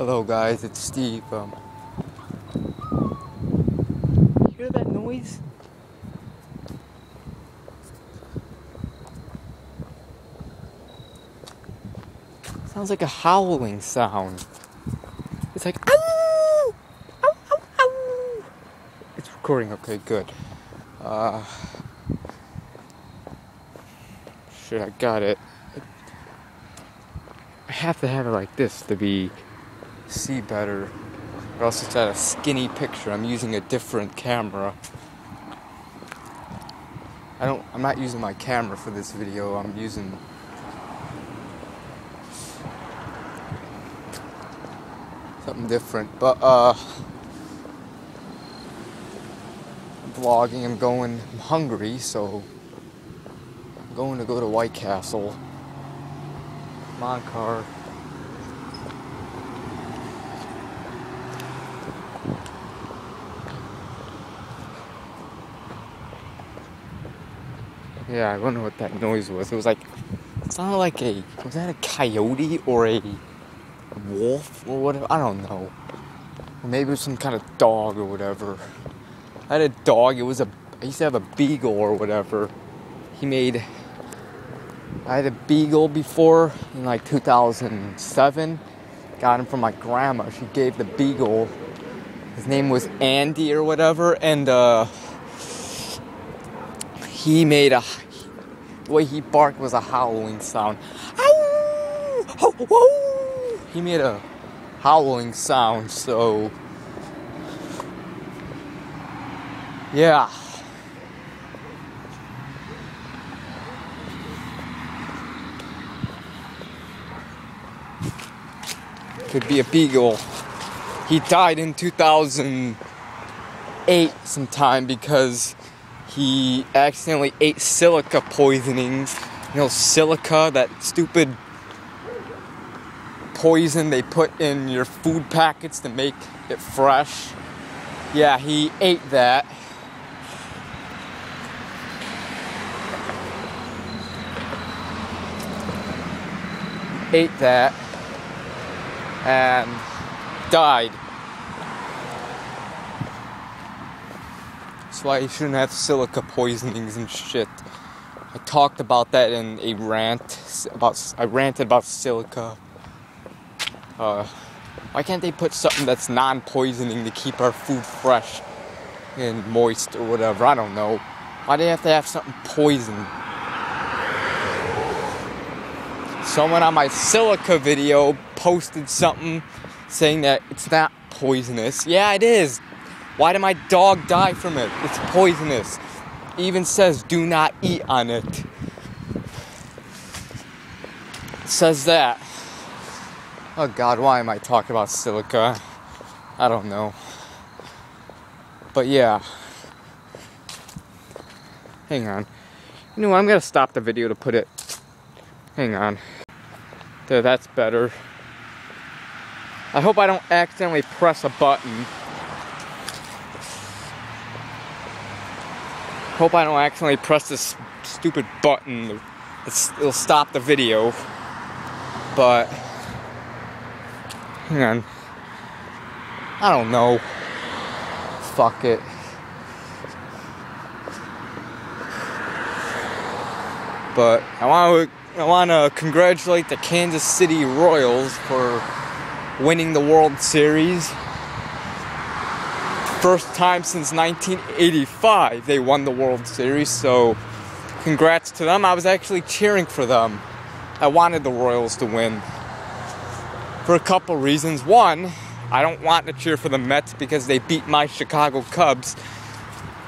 Hello guys, it's Steve. Hear that noise? Sounds like a howling sound. It's like ow! Ow, ow, ow! It's recording, okay, good. Shit, I got it. I have to have it like this to see better, or else it's at a skinny picture. I'm using a different camera. I'm not using my camera for this video. I'm using something different. But I'm vlogging. I'm hungry, so I'm going to go to White Castle. Come on, car. Yeah, I wonder what that noise was. It sounded like was that a coyote or a wolf or whatever? I don't know. Or maybe it was some kind of dog or whatever. I had a dog. I used to have a beagle or whatever. I had a beagle before in like 2007. Got him from my grandma. She gave the beagle. His name was Andy or whatever, and the way he barked was a howling sound. Ow! Ho, whoa! He made a howling sound, so yeah. Could be a beagle. He died in 2008 sometime because he accidentally ate silica poisonings. You know, silica, that stupid poison they put in your food packets to make it fresh. Yeah, he ate that. And died. That's why you shouldn't have silica poisonings and shit. I talked about that in a rant. I ranted about silica. Why can't they put something that's non-poisoning to keep our food fresh and moist or whatever? I don't know. Why do they have to have something poisoned? Someone on my silica video posted something saying that it's not poisonous. Yeah, it is. Why did my dog die from it? It's poisonous. It even says do not eat on it. It says that. Oh God, why am I talking about silica? I don't know. But yeah. Hang on. You know what? I'm gonna stop the video to put it. Hang on. There, that's better. I hope I don't accidentally press a button. Hope I don't accidentally press this stupid button. It'll stop the video. But hang on. I don't know. Fuck it. But I want to congratulate the Kansas City Royals for winning the World Series. First time since 1985 they won the World Series, so congrats to them. I was actually cheering for them. I wanted the Royals to win for a couple reasons. One, I don't want to cheer for the Mets because they beat my Chicago Cubs.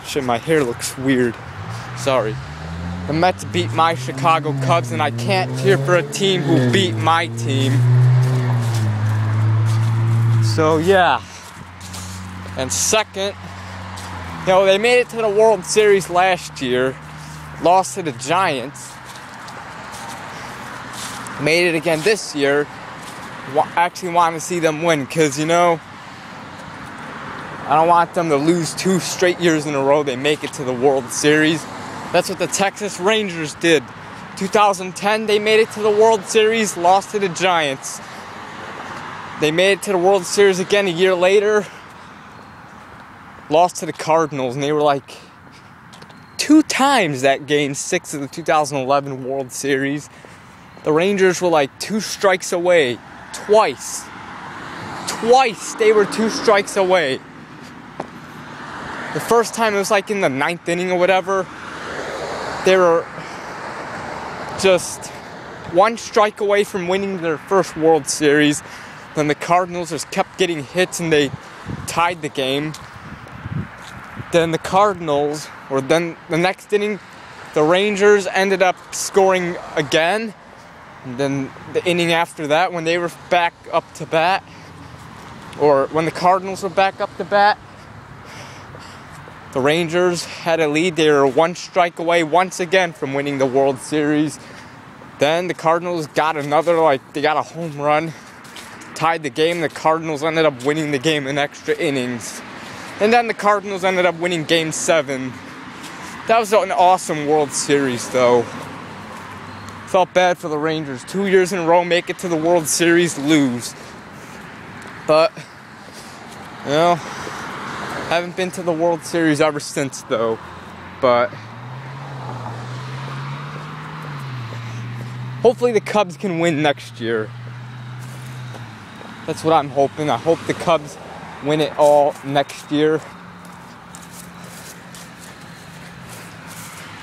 Shit, my hair looks weird. Sorry. The Mets beat my Chicago Cubs, and I can't cheer for a team who beat my team. So, yeah. And second, they made it to the World Series last year, lost to the Giants. Made it again this year. Actually want to see them win, because, I don't want them to lose 2 straight years in a row they make it to the World Series. That's what the Texas Rangers did. 2010, they made it to the World Series, lost to the Giants. They made it to the World Series again a year later. Lost to the Cardinals, and they were like 2 times that game 6 of the 2011 World Series. The Rangers were like 2 strikes away. Twice they were 2 strikes away. The first time it was like in the 9th inning or whatever. They were just 1 strike away from winning their first World Series. Then the Cardinals just kept getting hits and they tied the game. Then the next inning, the Rangers ended up scoring again. And then the inning after that, when they were back up to bat, or when the Cardinals were back up to bat, the Rangers had a lead. They were 1 strike away once again from winning the World Series. Then the Cardinals got they got a home run, tied the game. The Cardinals ended up winning the game in extra innings. And then the Cardinals ended up winning Game 7. That was an awesome World Series, though. Felt bad for the Rangers. 2 years in a row, make it to the World Series, lose. But, you know, haven't been to the World Series ever since, though. But hopefully the Cubs can win next year. That's what I'm hoping. I hope the Cubs win it all next year.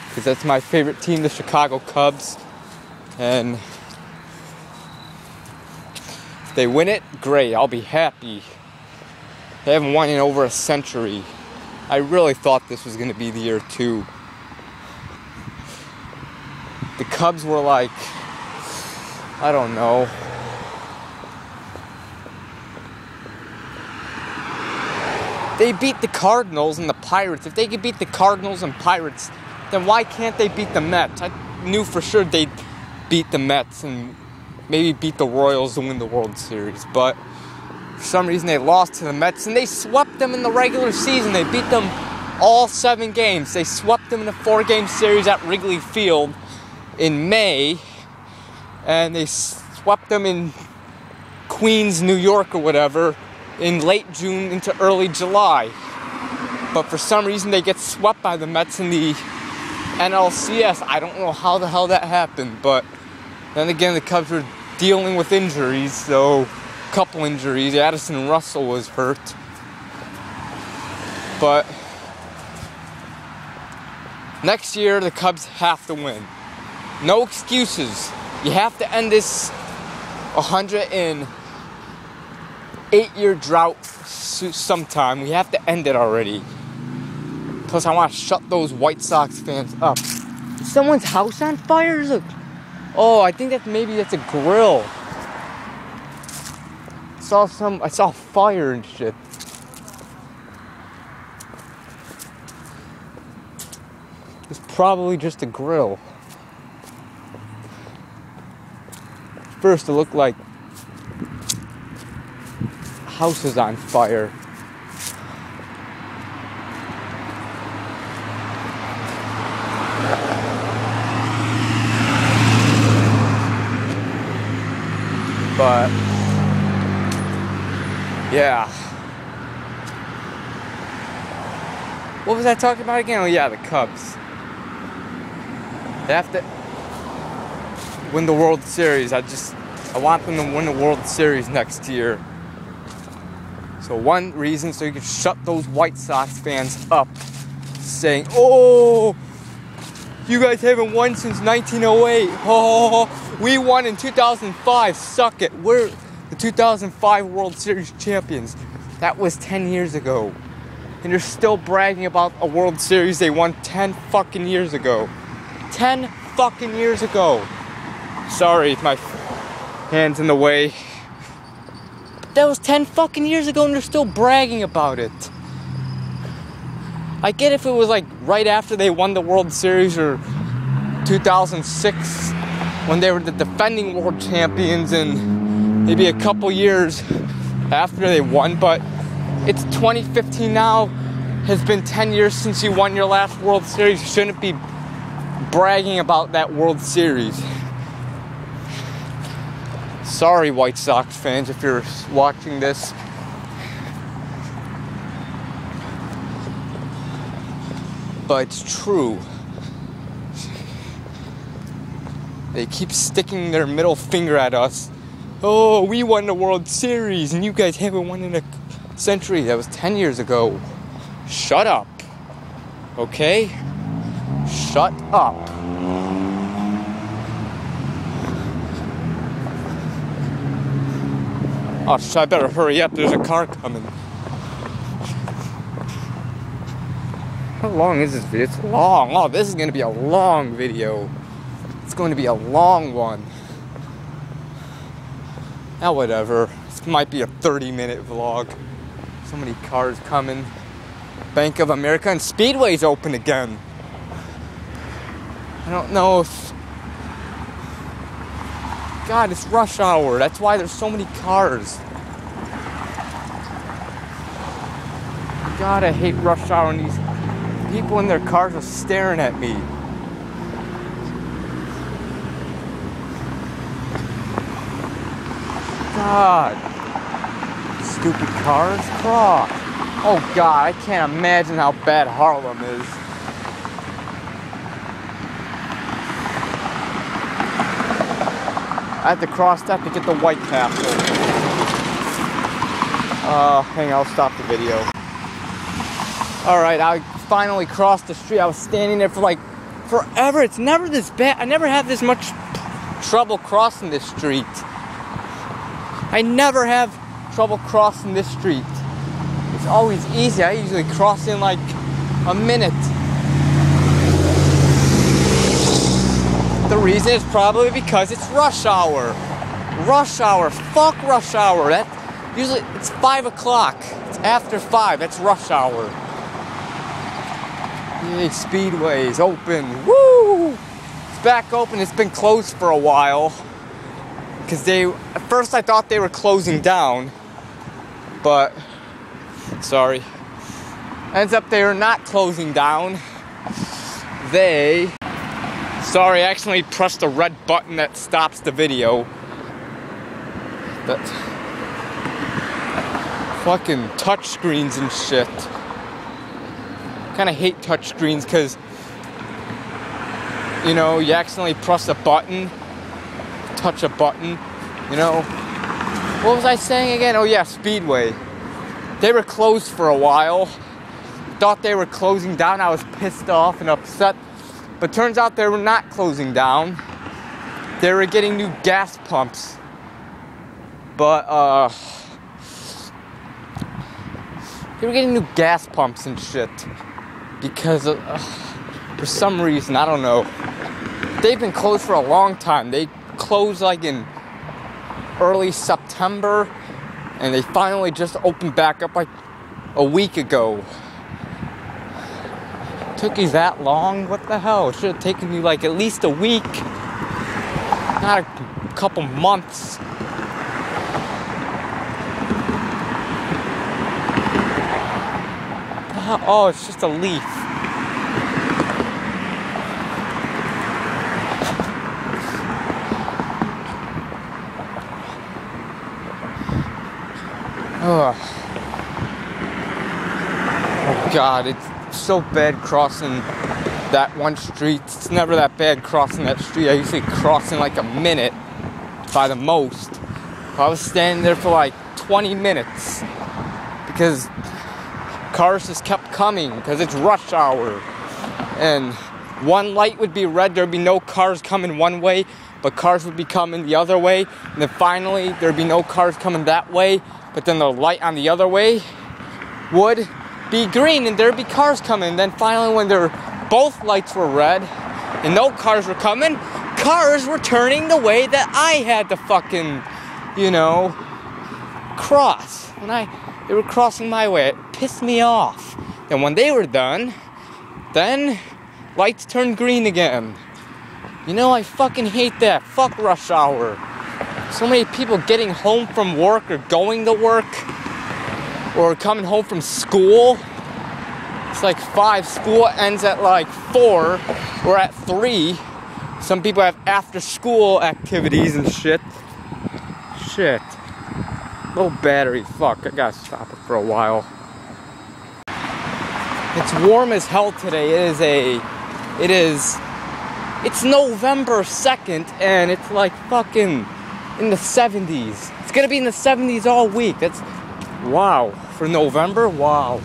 Because that's my favorite team, the Chicago Cubs. And if they win it, great. I'll be happy. They haven't won in over a century. I really thought this was going to be the year too. The Cubs were like, I don't know, they beat the Cardinals and the Pirates. If they could beat the Cardinals and Pirates, then why can't they beat the Mets? I knew for sure they'd beat the Mets and maybe beat the Royals to win the World Series. But for some reason they lost to the Mets, and they swept them in the regular season. They beat them all 7 games. They swept them in a 4-game series at Wrigley Field in May, and they swept them in Queens, New York or whatever in late June into early July. But for some reason they get swept by the Mets in the NLCS. I don't know how the hell that happened, but then again the Cubs were dealing with injuries, so a couple injuries. Addison Russell was hurt. But next year the Cubs have to win. No excuses. You have to end this 108-year drought sometime. We have to end it already. Plus, I want to shut those White Sox fans up. Is someone's house on fire? Look. Oh, I think that's a grill. I saw fire and shit. It's probably just a grill. First, it looked like house is on fire. But yeah. What was I talking about again? Oh yeah, the Cubs. They have to win the World Series. I want them to win the World Series next year. So one reason, so you can shut those White Sox fans up saying, oh, you guys haven't won since 1908. Oh, we won in 2005. Suck it. We're the 2005 World Series champions. That was 10 years ago. And you're still bragging about a World Series they won 10 fucking years ago. 10 fucking years ago. Sorry, my hand's in the way. That was 10 fucking years ago and they're still bragging about it. I get if it was like right after they won the World Series or 2006 when they were the defending world champions and maybe a couple years after they won, but it's 2015 now. Has been 10 years since you won your last World Series. You shouldn't be bragging about that World Series. Sorry, White Sox fans, if you're watching this. But it's true. They keep sticking their middle finger at us. Oh, we won the World Series and you guys haven't won in a century. That was 10 years ago. Shut up. Okay? Shut up. Oh, I better hurry up. There's a car coming. How long is this video? It's long. Oh, this is going to be a long video. It's going to be a long one. Now, whatever. This might be a 30-minute vlog. So many cars coming. Bank of America and Speedway's open again. I don't know if... God, it's rush hour. That's why there's so many cars. God, I hate rush hour and these people in their cars are staring at me. God. Stupid cars. Cross. Oh God, I can't imagine how bad Harlem is. I had to cross that to get the White Castle. Hang on, I'll stop the video. Alright, I finally crossed the street. I was standing there for like forever. It's never this bad. I never have this much trouble crossing this street. I never have trouble crossing this street. It's always easy. I usually cross in like a minute. The reason is probably because it's rush hour. Rush hour. Fuck rush hour. That usually it's 5 o'clock. It's after 5. That's rush hour. Yay, Speedway's open. Woo! It's back open. It's been closed for a while. Because at first I thought they were closing down. But, sorry. Ends up they are not closing down. Sorry, I accidentally pressed the red button that stops the video. That fucking touchscreens and shit. Kinda hate touchscreens because, you know, you accidentally press a button, touch a button, you know. What was I saying again? Oh yeah, Speedway. They were closed for a while. Thought they were closing down. I was pissed off and upset. But turns out they were not closing down. They were getting new gas pumps. But, they were getting new gas pumps and shit. Because, for some reason, I don't know. They've been closed for a long time. They closed like in early September. And they finally just opened back up like a week ago. Took you that long? What the hell? It should have taken you like at least a week. Not a couple months. Oh, it's just a leaf. Oh God, it's so bad crossing that one street. It's never that bad crossing that street. I usually cross in like a minute by the most. I was standing there for like 20 minutes because cars just kept coming because it's rush hour. And one light would be red, there'd be no cars coming one way, but cars would be coming the other way. And then finally, there'd be no cars coming that way, but then the light on the other way would be green and there'd be cars coming. And then finally, when both lights were red and no cars were coming, cars were turning the way that I had to fucking, you know, cross. They were crossing my way. It pissed me off. And when they were done, then lights turned green again. You know, I fucking hate that. Fuck rush hour. So many people getting home from work or going to work or coming home from school. It's like 5. School ends at like 4 or at 3. Some people have after school activities and shit. shit. Low battery, fuck, I gotta stop it for a while. It's warm as hell today. It's November 2nd and it's like fucking in the 70s. It's gonna be in the 70s all week. That's, wow. For November, wow.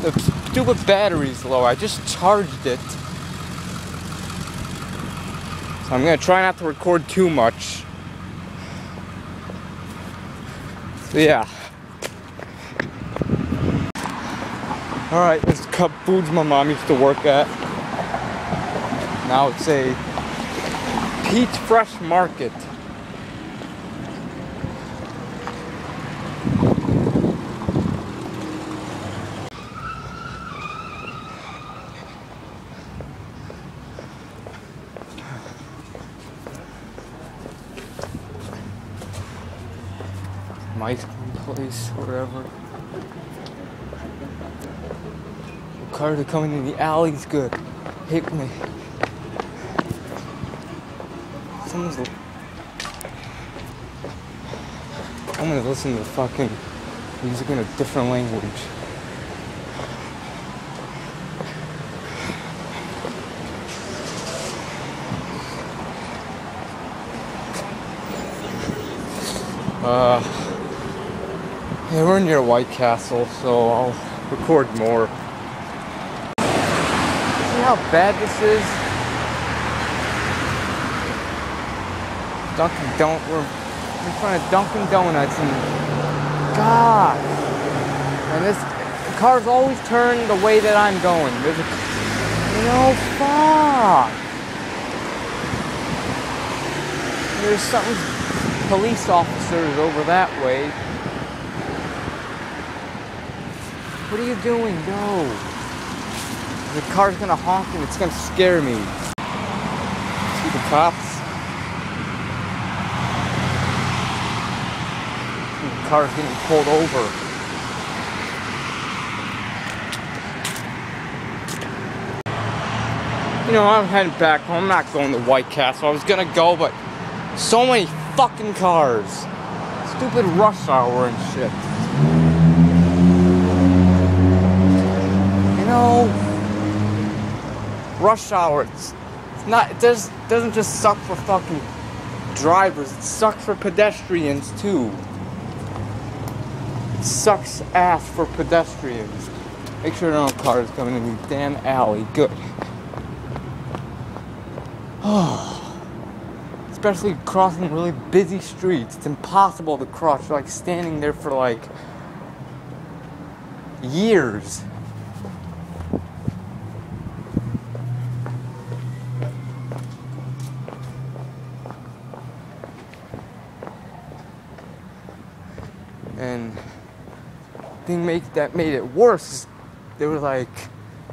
The stupid battery's low. I just charged it. So I'm gonna try not to record too much. So yeah. Alright, this is Cup Foods my mom used to work at. Now it's a Peach Fresh Market. Ice cream place, whatever. The cars are coming in the alleys, good. Hate me. I'm gonna listen to fucking music in a different language. Yeah, we're near White Castle, so I'll record more. See how bad this is? We're in front of Dunkin' Donuts and God. And this cars always turn the way that I'm going. There's a, fuck. There's something, police officers over that way. What are you doing? No. The car's gonna honk and it's gonna scare me. See the cops? The car's getting pulled over. I'm heading back home. I'm not going to White Castle. I was gonna go, but so many fucking cars. Stupid rush hour and shit. Rush hour. It's not. It doesn't just suck for fucking drivers. It sucks for pedestrians too. It sucks ass for pedestrians. Make sure there are no cars coming in the damn alley. Good. Especially crossing really busy streets. It's impossible to cross. You're like standing there for like years. And the thing that made it worse is there was like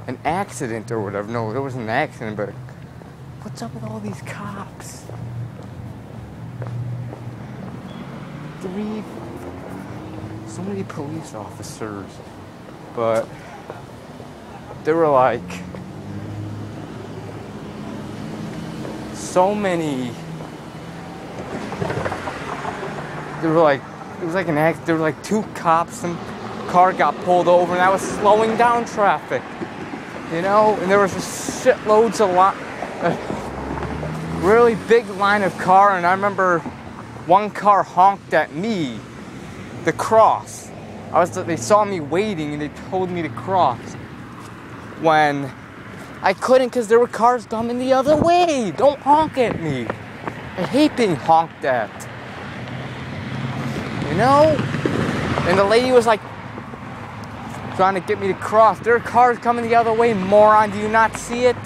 an accident or whatever. No, there wasn't an accident, but what's up with all these cops? So many police officers, but there were like so many. There were like, it was like an accident. There were like two cops and car got pulled over, and that was slowing down traffic. And there was just shitloads a really big line of car, and I remember one car honked at me to cross. They saw me waiting and they told me to cross. When I couldn't because there were cars coming the other way. Don't honk at me. I hate being honked at. And the lady was like trying to get me to cross. There are cars coming the other way, moron. Do you not see it?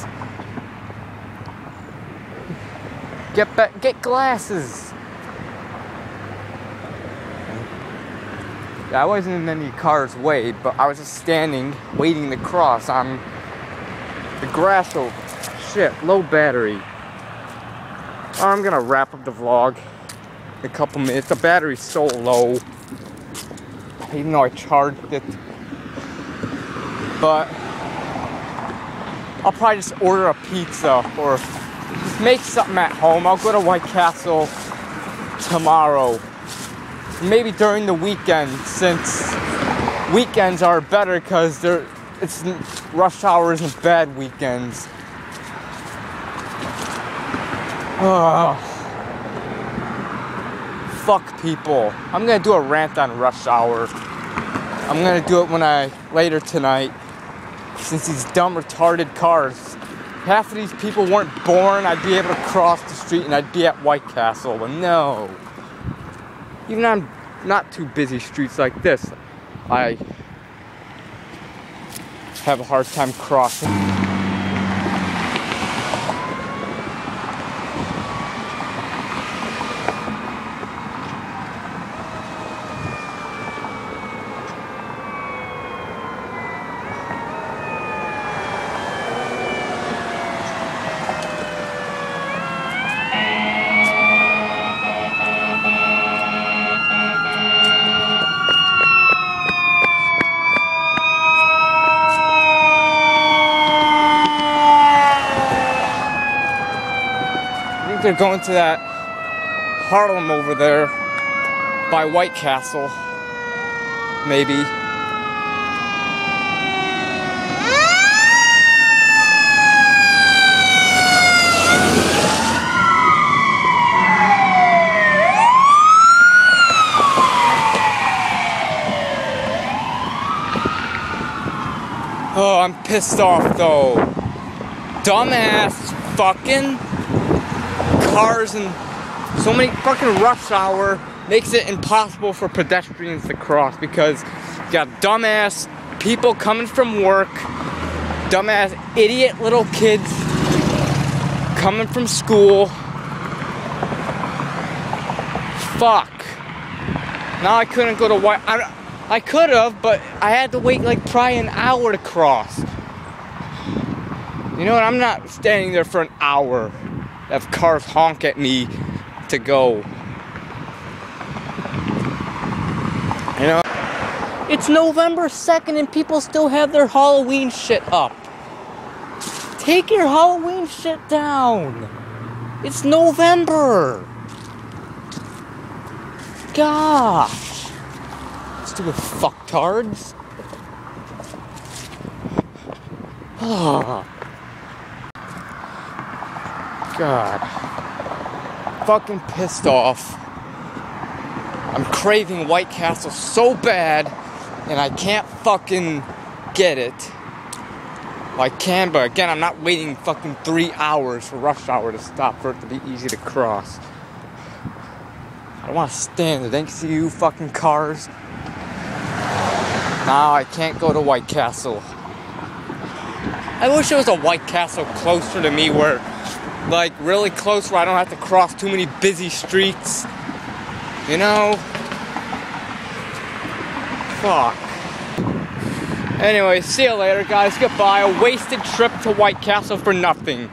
Get glasses. I wasn't in any car's way, but I was just standing, waiting to cross on the grass. Oh, shit, low battery. I'm gonna wrap up the vlog in a couple minutes. The battery's so low, even though I charged it. But I'll probably just order a pizza or just make something at home. I'll go to White Castle tomorrow. maybe during the weekend, since weekends are better because it's rush hour isn't bad weekends. Fuck people. I'm gonna do a rant on rush hour. I'm gonna do it later tonight. Since these dumb retarded cars. Half of these people weren't born, I'd be able to cross the street and I'd be at White Castle, but no. Even on not too busy streets like this, I have a hard time crossing. They're going to that Harlem over there by White Castle, maybe. Oh, I'm pissed off though. Dumbass fucking cars and so many fucking rush hour makes it impossible for pedestrians to cross because you got dumbass people coming from work, dumbass idiot little kids coming from school. Fuck. Now I couldn't go to White. I could have, but I had to wait like probably an hour to cross. You know what? I'm not standing there for an hour. Have cars honk at me to go. You know? It's November 2nd and people still have their Halloween shit up. Take your Halloween shit down. It's November. Gosh. Stupid fucktards. Oh. God. Fucking pissed off. I'm craving White Castle so bad, and I can't fucking get it. Well, I can, but again, I'm not waiting fucking 3 hours for rush hour to stop for it to be easy to cross. I don't want to stand there thanks to you fucking cars. Now I can't go to White Castle. I wish there was a White Castle closer to me where, like, really close where I don't have to cross too many busy streets. You know? Fuck. Anyway, see you later, guys. Goodbye. A wasted trip to White Castle for nothing.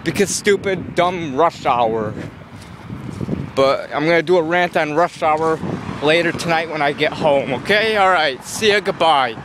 Because stupid, dumb rush hour. But I'm gonna do a rant on rush hour later tonight when I get home, okay? Alright, see ya, goodbye.